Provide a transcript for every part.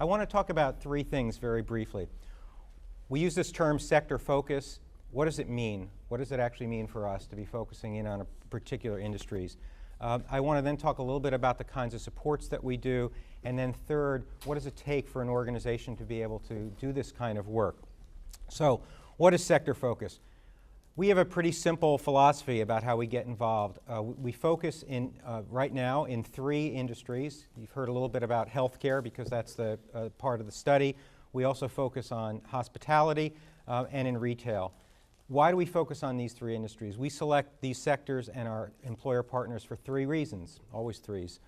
I want to talk about three things very briefly. We use this term sector focus. What does it mean? What does it actually mean for us to be focusing in on particular industries? I want to then talk a little bit about the kinds of supports that we do, and then third, what does it take for an organization to be able to do this kind of work? So, what is sector focus? We have a pretty simple philosophy about how we get involved. We focus right now in three industries. You've heard a little bit about healthcare because that's the part of the study. We also focus on hospitality and in retail. Why do we focus on these three industries? We select these sectors and our employer partners for three reasons, always threes.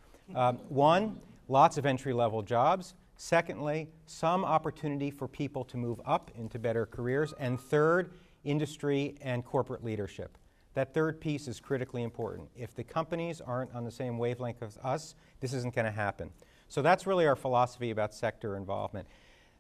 One, lots of entry-level jobs. Secondly, some opportunity for people to move up into better careers. And third, industry and corporate leadership. That third piece is critically important. If the companies aren't on the same wavelength as us, this isn't going to happen. So that's really our philosophy about sector involvement.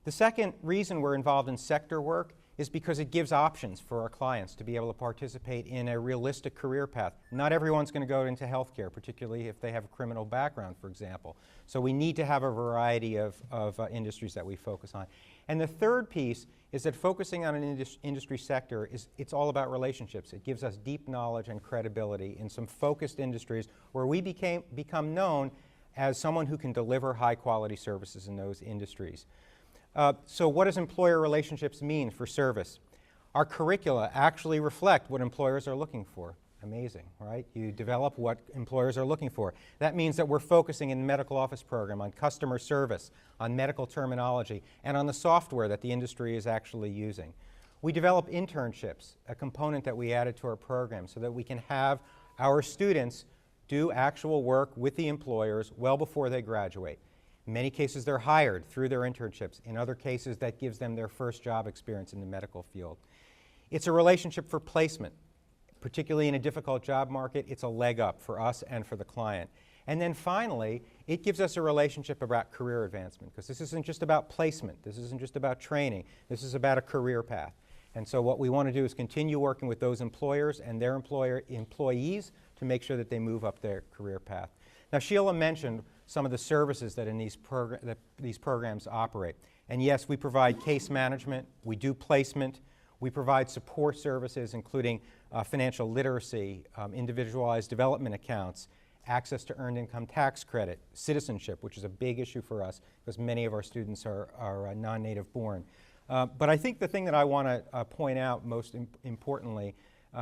The second reason we're involved in sector work is because it gives options for our clients to be able to participate in a realistic career path. Not everyone's going to go into healthcare, particularly if they have a criminal background, for example. So we need to have a variety of industries that we focus on. And the third piece is that focusing on an industry sector it's all about relationships. It gives us deep knowledge and credibility in some focused industries where we become known as someone who can deliver high-quality services in those industries. So what does employer relationships mean for service? Our curricula actually reflect what employers are looking for. Amazing, right? You develop what employers are looking for. That means that we're focusing in the medical office program on customer service, on medical terminology, and on the software that the industry is actually using. We develop internships, a component that we added to our program so that we can have our students do actual work with the employers well before they graduate. In many cases, they're hired through their internships. In other cases, that gives them their first job experience in the medical field. It's a relationship for placement. Particularly in a difficult job market, it's a leg up for us and for the client. And then finally, it gives us a relationship about career advancement, because this isn't just about placement. This isn't just about training. This is about a career path. And so what we want to do is continue working with those employers and their employees to make sure that they move up their career path. Now, Sheila mentioned some of the services that these programs operate. And yes, we provide case management, we do placement, we provide support services including financial literacy, individualized development accounts, access to earned income tax credit, citizenship, which is a big issue for us because many of our students are non-native born. But I think the thing that I want to point out most importantly,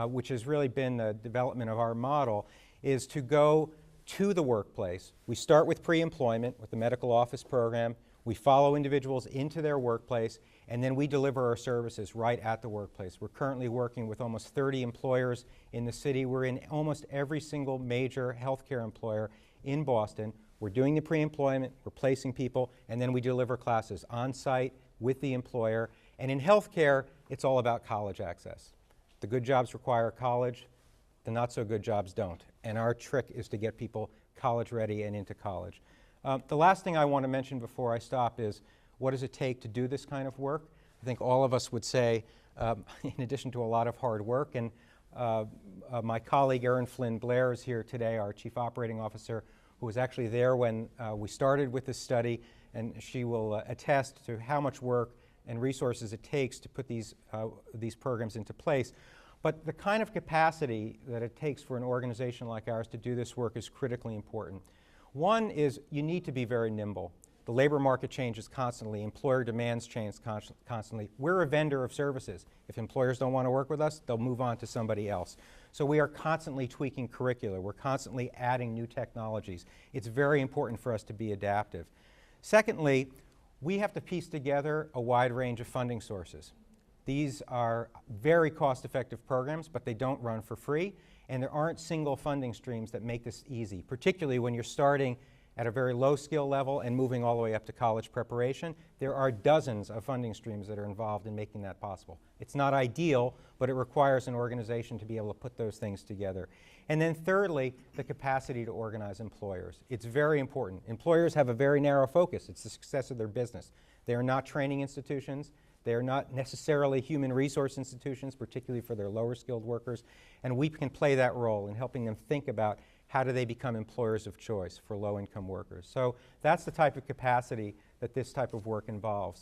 which has really been the development of our model, is to go to the workplace. We start with pre-employment with the medical office program. We follow individuals into their workplace, and then we deliver our services right at the workplace. We're currently working with almost 30 employers in the city. We're in almost every single major healthcare employer in Boston. We're doing the pre-employment, we're placing people, and then we deliver classes on-site with the employer. And in healthcare, it's all about college access. The good jobs require college. The not-so-good jobs don't. And our trick is to get people college-ready and into college. The last thing I want to mention before I stop is, what does it take to do this kind of work? I think all of us would say, in addition to a lot of hard work, and my colleague Erin Flynn Blair is here today, our Chief Operating Officer, who was actually there when we started with this study, and she will attest to how much work and resources it takes to put these programs into place. But the kind of capacity that it takes for an organization like ours to do this work is critically important. One is you need to be very nimble. The labor market changes constantly. Employer demands change constantly. We're a vendor of services. If employers don't want to work with us, they'll move on to somebody else. So we are constantly tweaking curricula. We're constantly adding new technologies. It's very important for us to be adaptive. Secondly, we have to piece together a wide range of funding sources. These are very cost-effective programs, but they don't run for free, and there aren't single funding streams that make this easy, particularly when you're starting at a very low skill level and moving all the way up to college preparation. There are dozens of funding streams that are involved in making that possible. It's not ideal, but it requires an organization to be able to put those things together. And then thirdly, the capacity to organize employers. It's very important. Employers have a very narrow focus. It's the success of their business. They are not training institutions. They are not necessarily human resource institutions, particularly for their lower skilled workers, and we can play that role in helping them think about how do they become employers of choice for low income workers. So that's the type of capacity that this type of work involves.